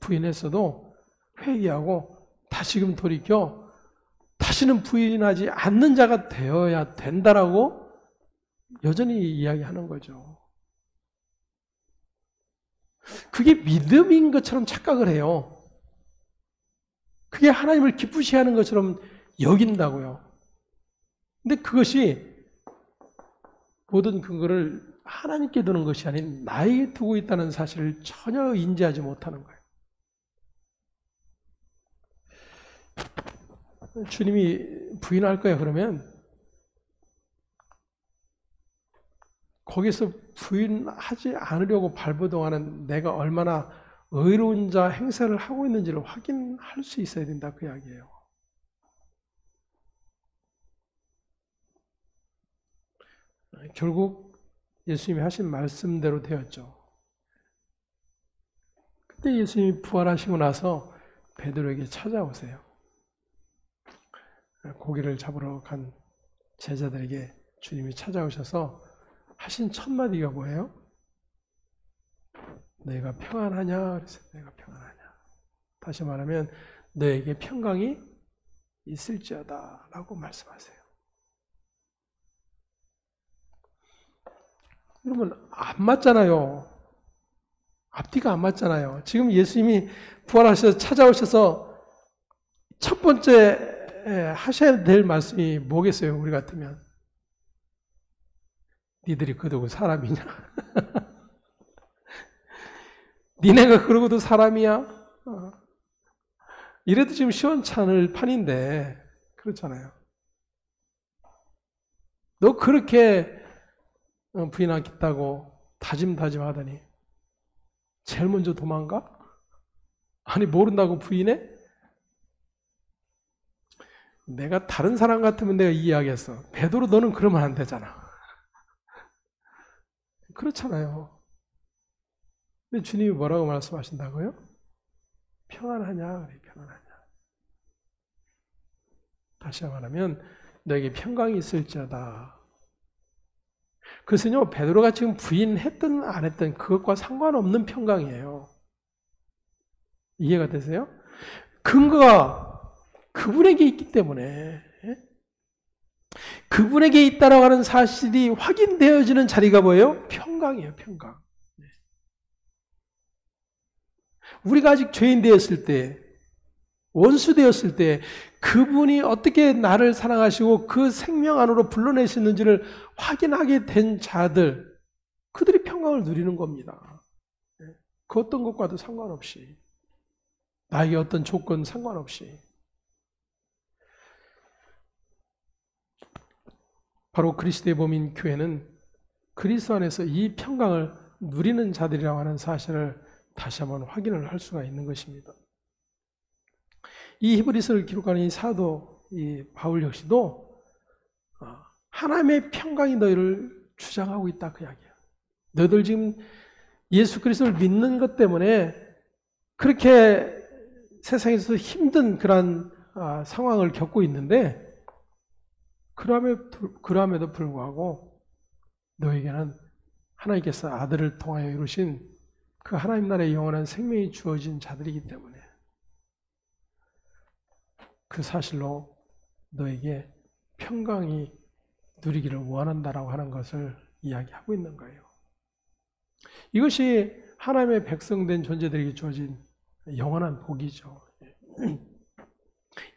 부인했어도 회개하고 다시금 돌이켜 다시는 부인하지 않는 자가 되어야 된다라고 여전히 이야기하는 거죠. 그게 믿음인 것처럼 착각을 해요. 그게 하나님을 기쁘시게 하는 것처럼 여긴다고요. 근데 그것이 모든 근거를 하나님께 두는 것이 아닌 나에게 두고 있다는 사실을 전혀 인지하지 못하는 거예요. 주님이 부인할 거야 그러면 거기서 부인하지 않으려고 발버둥하는 내가 얼마나 의로운 자 행세를 하고 있는지를 확인할 수 있어야 된다 그 이야기예요. 결국 예수님이 하신 말씀대로 되었죠. 그때 예수님이 부활하시고 나서 베드로에게 찾아오세요. 고기를 잡으러 간 제자들에게 주님이 찾아오셔서 하신 첫 마디가 뭐예요? 너희가 평안하냐? 그래서 내가 평안하냐. 다시 말하면 너에게 평강이 있을지어다 라고 말씀하세요. 여러분 안 맞잖아요. 앞뒤가 안 맞잖아요. 지금 예수님이 부활하셔서 찾아오셔서 첫 번째 하셔야 될 말씀이 뭐겠어요? 우리 같으면 니들이 그러고 사람이냐? 니네가 그러고도 사람이야? 이래도 지금 시원찮을 판인데 그렇잖아요. 너 그렇게 부인하겠다고 다짐하더니 제일 먼저 도망가? 아니 모른다고 부인해? 내가 다른 사람 같으면 내가 이해하겠어. 베드로 너는 그러면 안 되잖아. 그렇잖아요. 근데 주님이 뭐라고 말씀하신다고요? 평안하냐? 그래, 평안하냐. 다시 말하면 너에게 평강이 있을지어다. 그것은요, 베드로가 지금 부인했든 안 했든 그것과 상관없는 평강이에요. 이해가 되세요? 근거가 그분에게 있기 때문에 그분에게 있다라고 하는 사실이 확인되어지는 자리가 뭐예요? 평강이에요, 평강. 우리가 아직 죄인 되었을 때 원수 되었을 때 그분이 어떻게 나를 사랑하시고 그 생명 안으로 불러내시는지를 확인하게 된 자들, 그들이 평강을 누리는 겁니다. 그 어떤 것과도 상관없이, 나에게 어떤 조건 상관없이. 바로 그리스도의 몸인 교회는 그리스도 안에서 이 평강을 누리는 자들이라고 하는 사실을 다시 한번 확인을 할 수가 있는 것입니다. 이 히브리서를 기록하는 이 사도 이 바울 역시도 하나님의 평강이 너희를 주장하고 있다 그 이야기야. 너희들 지금 예수 그리스도를 믿는 것 때문에 그렇게 세상에서 힘든 그런 상황을 겪고 있는데 그럼에도 불구하고 너에게는 하나님께서 아들을 통하여 이루신 그 하나님 나라의 영원한 생명이 주어진 자들이기 때문에 그 사실로 너에게 평강이 누리기를 원한다라고 하는 것을 이야기하고 있는 거예요. 이것이 하나님의 백성된 존재들에게 주어진 영원한 복이죠.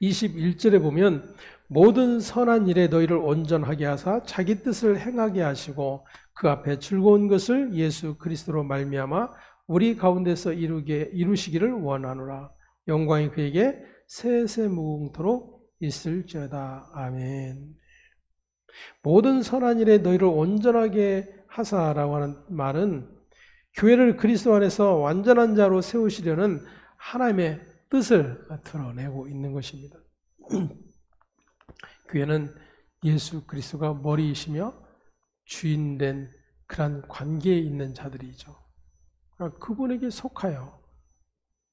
21절에 보면 모든 선한 일에 너희를 온전하게 하사 자기 뜻을 행하게 하시고 그 앞에 즐거운 것을 예수 그리스도로 말미암아 우리 가운데서 이루시기를 원하노라. 영광이 그에게 세세무궁토록 있을지어다. 아멘. 모든 선한 일에 너희를 온전하게 하사라고 하는 말은 교회를 그리스도 안에서 완전한 자로 세우시려는 하나님의 뜻을 드러내고 있는 것입니다. 교회는 예수 그리스도가 머리이시며 주인된 그런 관계에 있는 자들이죠. 그러니까 그분에게 속하여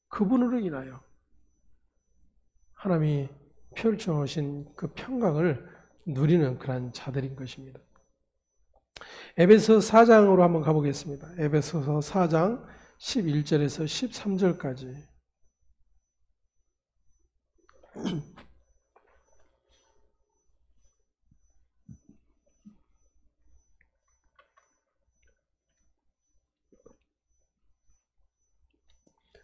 그분으로 인하여 하나님이 펼쳐놓으신 그 평강을 누리는 그런 자들인 것입니다. 에베소 4장으로 한번 가보겠습니다. 에베소서 4장 11절에서 13절까지.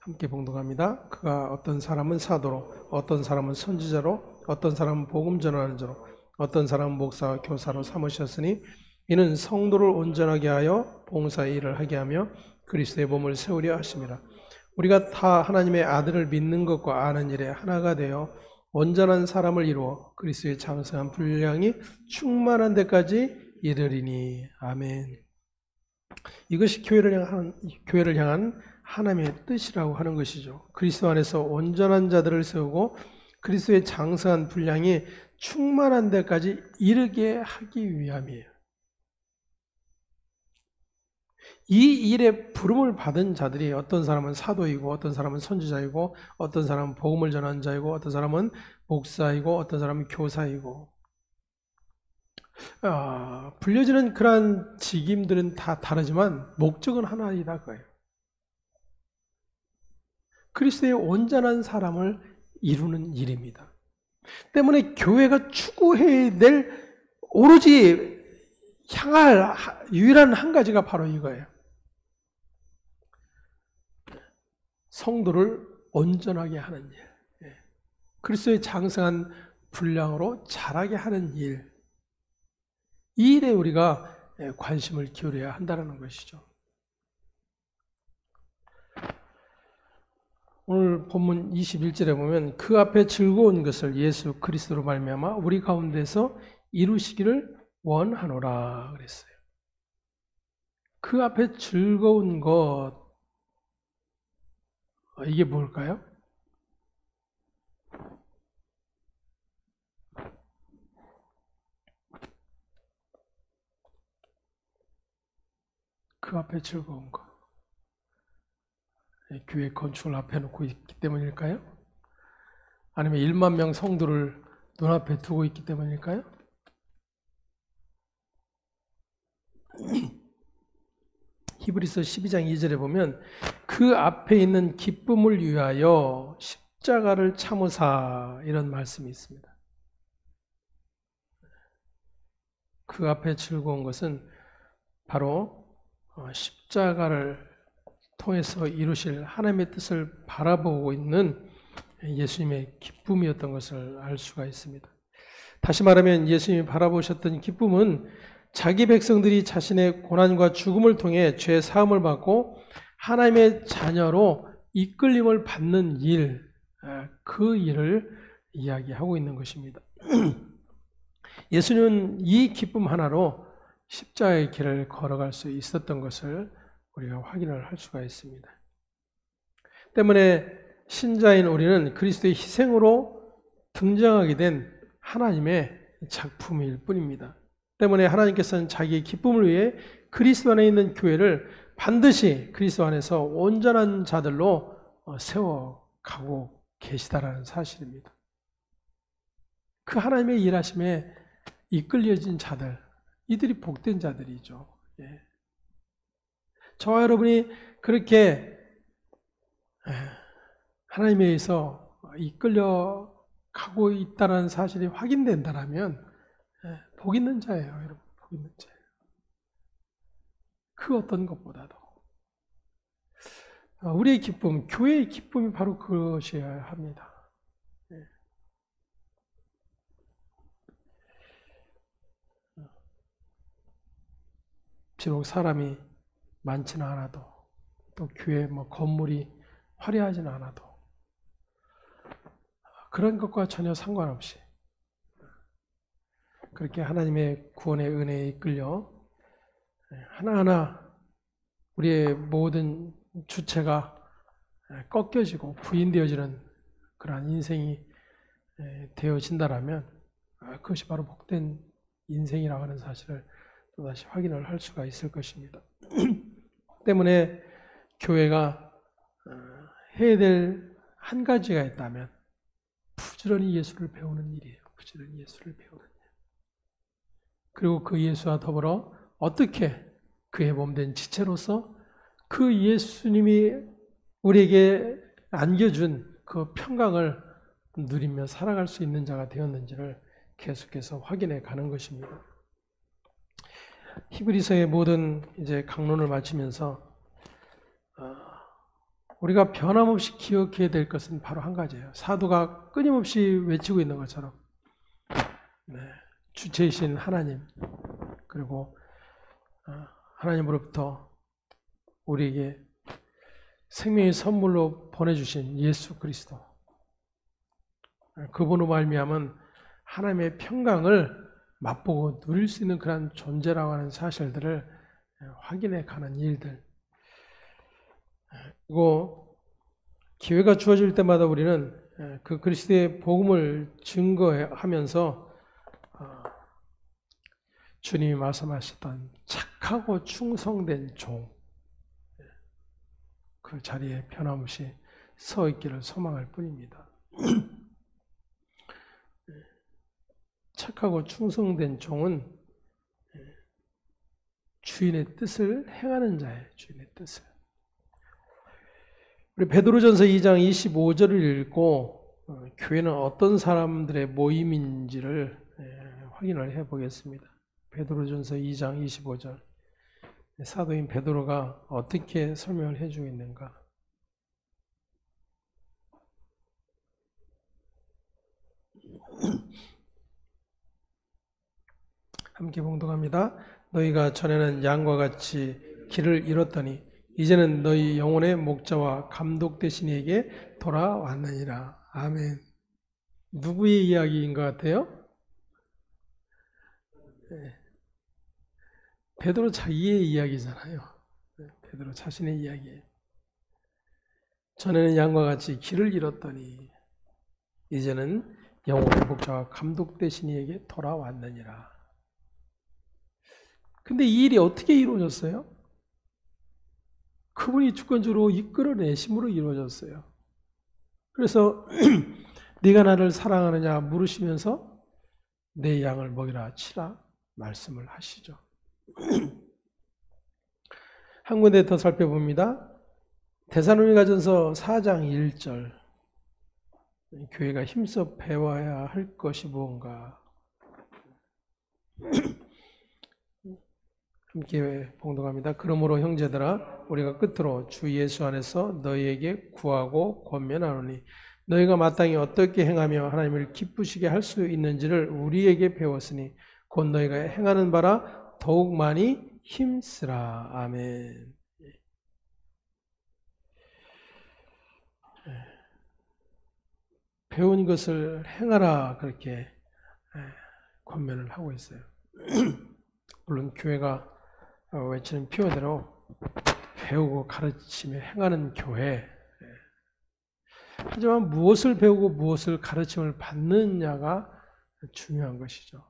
함께 봉독합니다. 그가 어떤 사람은 사도로, 어떤 사람은 선지자로, 어떤 사람은 복음 전하는 자로, 어떤 사람은 목사와 교사로 삼으셨으니 이는 성도를 온전하게 하여 봉사의 일을 하게 하며 그리스도의 몸을 세우려 하심이라. 우리가 다 하나님의 아들을 믿는 것과 아는 일에 하나가 되어 온전한 사람을 이루어 그리스도의 장성한 분량이 충만한 데까지 이르리니. 아멘. 이것이 교회를 향한 하나님의 뜻이라고 하는 것이죠. 그리스도 안에서 온전한 자들을 세우고 그리스도의 장성한 분량이 충만한 데까지 이르게 하기 위함이에요. 이 일에 부름을 받은 자들이 어떤 사람은 사도이고 어떤 사람은 선지자이고 어떤 사람은 복음을 전하는 자이고 어떤 사람은 목사이고 어떤 사람은 교사이고 불려지는 그러한 직임들은 다 다르지만 목적은 하나이다 그거예요. 그리스도의 온전한 사람을 이루는 일입니다. 때문에 교회가 추구해야 될 오로지 향할 유일한 한 가지가 바로 이거예요. 성도를 온전하게 하는 일, 그리스도의 장성한 분량으로 자라게 하는 일, 이 일에 우리가 관심을 기울여야 한다는 것이죠. 오늘 본문 21절에 보면 그 앞에 즐거운 것을 예수 그리스도로 말미암아 우리 가운데서 이루시기를 원하노라 그랬어요. 그 앞에 즐거운 것, 이게 뭘까요? 그 앞에 즐거운 것. 교회 건축을 앞에 놓고 있기 때문일까요? 아니면 1만 명 성도를 눈앞에 두고 있기 때문일까요? 히브리서 12장 2절에 보면 그 앞에 있는 기쁨을 위하여 십자가를 참으사 이런 말씀이 있습니다. 그 앞에 즐거운 것은 바로 십자가를 통해서 이루실 하나님의 뜻을 바라보고 있는 예수님의 기쁨이었던 것을 알 수가 있습니다. 다시 말하면 예수님이 바라보셨던 기쁨은 자기 백성들이 자신의 고난과 죽음을 통해 죄 사함을 받고 하나님의 자녀로 이끌림을 받는 일, 그 일을 이야기하고 있는 것입니다. 예수님은 이 기쁨 하나로 십자가의 길을 걸어갈 수 있었던 것을 우리가 확인을 할 수가 있습니다. 때문에 신자인 우리는 그리스도의 희생으로 등장하게 된 하나님의 작품일 뿐입니다. 때문에 하나님께서는 자기의 기쁨을 위해 그리스도 안에 있는 교회를 반드시 그리스도 안에서 온전한 자들로 세워가고 계시다라는 사실입니다. 그 하나님의 일하심에 이끌려진 자들, 이들이 복된 자들이죠. 예. 저와 여러분이 그렇게 하나님에 의해서 이끌려 가고 있다는 사실이 확인된다면 복 있는 자예요, 여러분. 복 있는 자예요. 그 어떤 것보다도 우리의 기쁨, 교회의 기쁨이 바로 그것이어야 합니다. 비록 사람이 많지는 않아도, 또 교회 건물이 화려하지는 않아도, 그런 것과 전혀 상관없이 그렇게 하나님의 구원의 은혜에 이끌려 하나하나 우리의 모든 주체가 꺾여지고 부인되어지는 그러한 인생이 되어진다라면 그것이 바로 복된 인생이라고 하는 사실을 또다시 확인을 할 수가 있을 것입니다. 때문에 교회가 해야 될 한 가지가 있다면 부지런히 예수를 배우는 일이에요. 부지런히 예수를 배우는 일. 그리고 그 예수와 더불어 어떻게 그의 몸된 지체로서 그 예수님이 우리에게 안겨준 그 평강을 누리며 살아갈 수 있는 자가 되었는지를 계속해서 확인해 가는 것입니다. 히브리서의 모든 이제 강론을 마치면서 우리가 변함없이 기억해야 될 것은 바로 한 가지예요. 사도가 끊임없이 외치고 있는 것처럼 주체이신 하나님, 그리고 하나님으로부터 우리에게 생명의 선물로 보내주신 예수 그리스도, 그분으로 말미암은 하나님의 평강을 맛보고 누릴 수 있는 그런 존재라고 하는 사실들을 확인해 가는 일들, 그리고 기회가 주어질 때마다 우리는 그 그리스도의 복음을 증거하면서 주님이 말씀하셨던 착하고 충성된 종, 그 자리에 변함없이 서 있기를 소망할 뿐입니다. 착하고 충성된 종은 주인의 뜻을 행하는 자예요. 주인의 뜻을. 우리 베드로전서 2장 25절을 읽고 교회는 어떤 사람들의 모임인지를 확인을 해보겠습니다. 베드로전서 2장 25절. 사도인 베드로가 어떻게 설명을 해주고 있는가? 함께 봉독합니다. 너희가 전에는 양과 같이 길을 잃었더니 이제는 너희 영혼의 목자와 감독 되신 이에게 돌아왔느니라. 아멘. 누구의 이야기인 것 같아요? 베드로 자기의 이야기잖아요. 베드로 자신의 이야기예요. 전에는 양과 같이 길을 잃었더니 이제는 영혼의 목자와 감독 되신 이에게 돌아왔느니라. 근데 이 일이 어떻게 이루어졌어요? 그분이 주권적으로 이끌어내심으로 이루어졌어요. 그래서 네가 나를 사랑하느냐 물으시면서 내 양을 먹이라 치라 말씀을 하시죠. 한 군데 더 살펴봅니다. 데살로니가전서 4장 1절. 교회가 힘써 배워야 할 것이 무언가. 함께 봉독합니다. 그러므로 형제들아 우리가 끝으로 주 예수 안에서 너희에게 구하고 권면하노니 너희가 마땅히 어떻게 행하며 하나님을 기쁘시게 할 수 있는지를 우리에게 배웠으니 곧 너희가 행하는 바라 더욱 많이 힘쓰라. 아멘. 배운 것을 행하라 그렇게 권면을 하고 있어요. 물론 교회가 외치는 표어대로 배우고 가르치며 행하는 교회. 하지만 무엇을 배우고 무엇을 가르침을 받느냐가 중요한 것이죠.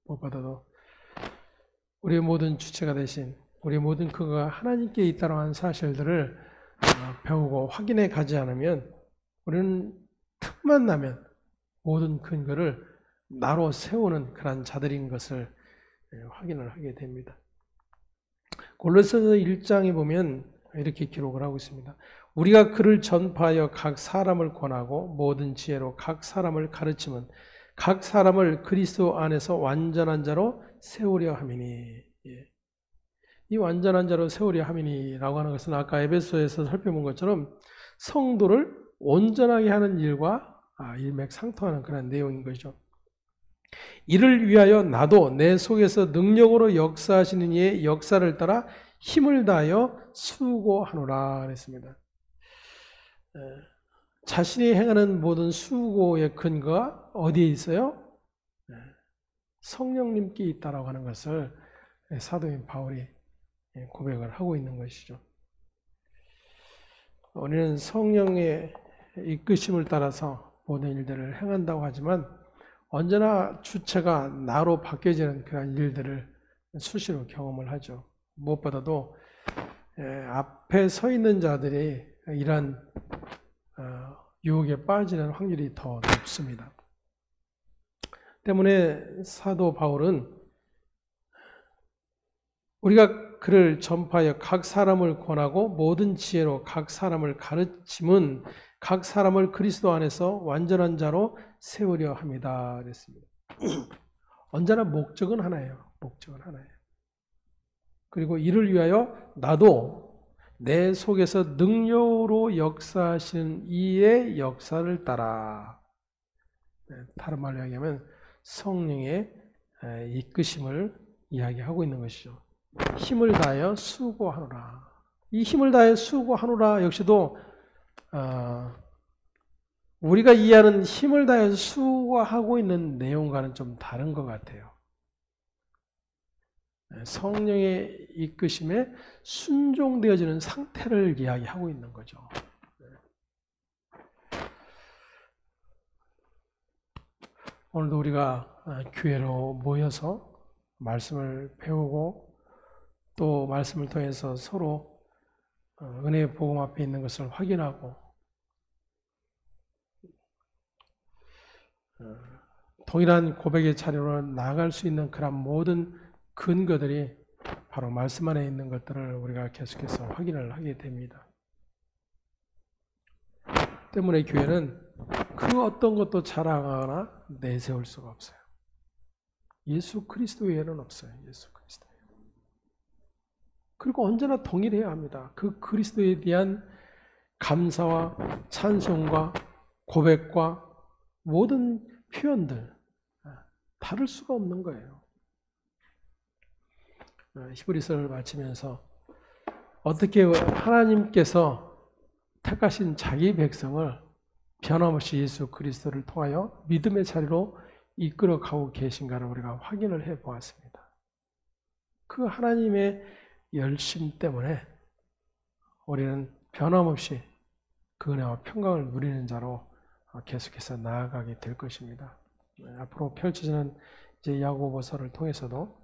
무엇보다도 우리의 모든 주체가 되신 우리의 모든 그가 하나님께 있다고 하는 사실들을 배우고 확인해 가지 않으면 우리는 틈만 나면 모든 근거를 나로 세우는 그런 자들인 것을 확인을 하게 됩니다. 골로새서 1장에 보면 이렇게 기록을 하고 있습니다. 우리가 그를 전파하여 각 사람을 권하고 모든 지혜로 각 사람을 가르치면 각 사람을 그리스도 안에서 완전한 자로 세우려 함이니. 이 완전한 자로 세우려 함이니라고 하는 것은 아까 에베소에서 살펴본 것처럼 성도를 온전하게 하는 일과 일맥상통하는 그런 내용인 것이죠. 이를 위하여 나도 내 속에서 능력으로 역사하시는 이의 역사를 따라 힘을 다하여 수고하노라 그랬습니다. 자신이 행하는 모든 수고의 근거가 어디에 있어요? 성령님께 있다라고 하는 것을 사도인 바울이 고백을 하고 있는 것이죠. 우리는 성령의 이끄심을 따라서 모든 일들을 행한다고 하지만 언제나 주체가 나로 바뀌어지는 그런 일들을 수시로 경험을 하죠. 무엇보다도 앞에 서 있는 자들이 이러한 유혹에 빠지는 확률이 더 높습니다. 때문에 사도 바울은 우리가 그를 전파하여 각 사람을 권하고 모든 지혜로 각 사람을 가르침은 각 사람을 그리스도 안에서 완전한 자로 세우려 합니다. 그랬습니다. 언제나 목적은 하나예요. 목적은 하나예요. 그리고 이를 위하여 나도 내 속에서 능력으로 역사하시는 이의 역사를 따라, 다른 말로 이야기하면 성령의 이끄심을 이야기하고 있는 것이죠. 힘을 다하여 수고하노라. 이 힘을 다하여 수고하노라 역시도 우리가 이해하는 힘을 다해서 수고하고 있는 내용과는 좀 다른 것 같아요. 성령의 이끄심에 순종되어지는 상태를 이야기하고 있는 거죠. 오늘도 우리가 교회로 모여서 말씀을 배우고 또 말씀을 통해서 서로 은혜의 복음 앞에 있는 것을 확인하고 동일한 고백의 자리로 나아갈 수 있는 그런 모든 근거들이 바로 말씀 안에 있는 것들을 우리가 계속해서 확인을 하게 됩니다. 때문에 교회는 그 어떤 것도 자랑하거나 내세울 수가 없어요. 예수 그리스도 외에는 없어요. 예수 그리스도. 그리고 언제나 동일해야 합니다. 그 그리스도에 대한 감사와 찬송과 고백과 모든 표현들 다를 수가 없는 거예요. 히브리서를 마치면서 어떻게 하나님께서 택하신 자기 백성을 변함없이 예수 그리스도를 통하여 믿음의 자리로 이끌어 가고 계신가를 우리가 확인을 해 보았습니다. 그 하나님의 열심 때문에 우리는 변함없이 그 은혜와 평강을 누리는 자로 계속해서 나아가게 될 것입니다. 앞으로 펼쳐지는 이제 야고보서를 통해서도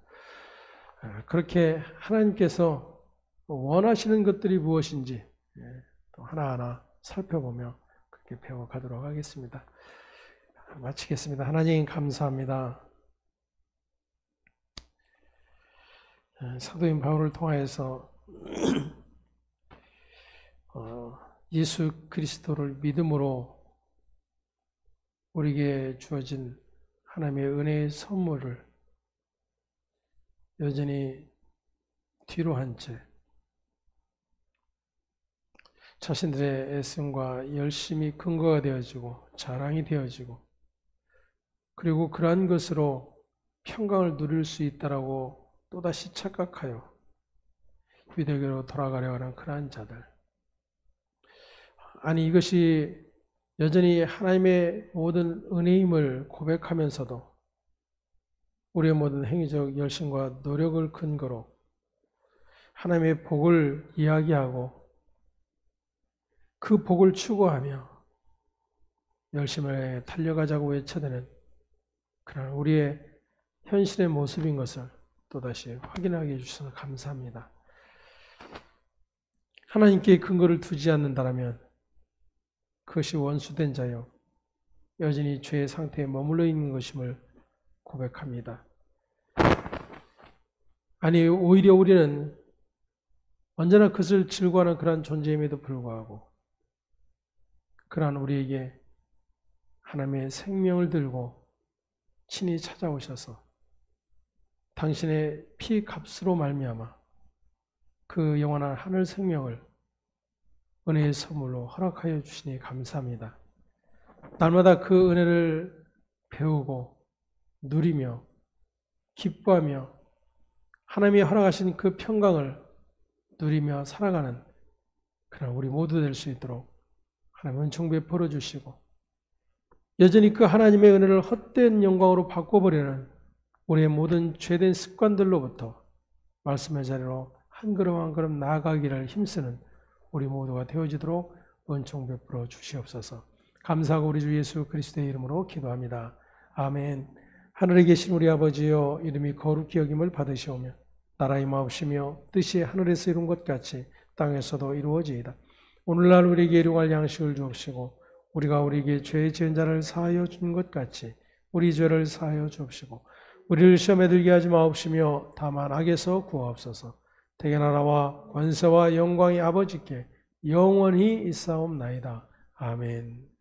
그렇게 하나님께서 원하시는 것들이 무엇인지 또 하나하나 살펴보며 그렇게 배워가도록 하겠습니다. 마치겠습니다. 하나님 감사합니다. 사도인 바울을 통하여서 예수 그리스도를 믿음으로 우리에게 주어진 하나님의 은혜의 선물을 여전히 뒤로 한 채 자신들의 애씀과 열심이 근거가 되어지고 자랑이 되어지고 그리고 그러한 것으로 평강을 누릴 수 있다라고 또다시 착각하여 유대교로 돌아가려 하는 그러한 자들. 아니 이것이 여전히 하나님의 모든 은혜임을 고백하면서도 우리의 모든 행위적 열심과 노력을 근거로 하나님의 복을 이야기하고 그 복을 추구하며 열심을 달려가자고 외쳐대는 그런 우리의 현실의 모습인 것을 또다시 확인하게 해주셔서 감사합니다. 하나님께 근거를 두지 않는다면 그것이 원수된 자요 여전히 죄의 상태에 머물러 있는 것임을 고백합니다. 아니 오히려 우리는 언제나 그것을 즐거워하는 그러한 존재임에도 불구하고 그러한 우리에게 하나님의 생명을 들고 친히 찾아오셔서 당신의 피 값으로 말미암아 그 영원한 하늘 생명을 은혜의 선물로 허락하여 주시니 감사합니다. 날마다 그 은혜를 배우고 누리며 기뻐하며 하나님이 허락하신 그 평강을 누리며 살아가는 그런 우리 모두 될 수 있도록 하나님 은총 베풀어 주시고 여전히 그 하나님의 은혜를 헛된 영광으로 바꿔버리는 우리의 모든 죄된 습관들로부터 말씀의 자리로 한 걸음 한 걸음 나아가기를 힘쓰는 우리 모두가 되어지도록 은총 베풀어 주시옵소서. 감사하고 우리 주 예수 그리스도의 이름으로 기도합니다. 아멘. 하늘에 계신 우리 아버지여 이름이 거룩히 여김을 받으시오며 나라의 마옵시며 뜻이 하늘에서 이룬 것 같이 땅에서도 이루어지이다. 오늘날 우리에게 일용할 양식을 주옵시고 우리가 우리에게 죄 지은 자를 사하여 준 것 같이 우리 죄를 사하여 주옵시고 우리를 시험에 들게 하지 마옵시며 다만 악에서 구하옵소서. 대개 나라와 권세와 영광이 아버지께 영원히 있사옵나이다. 아멘.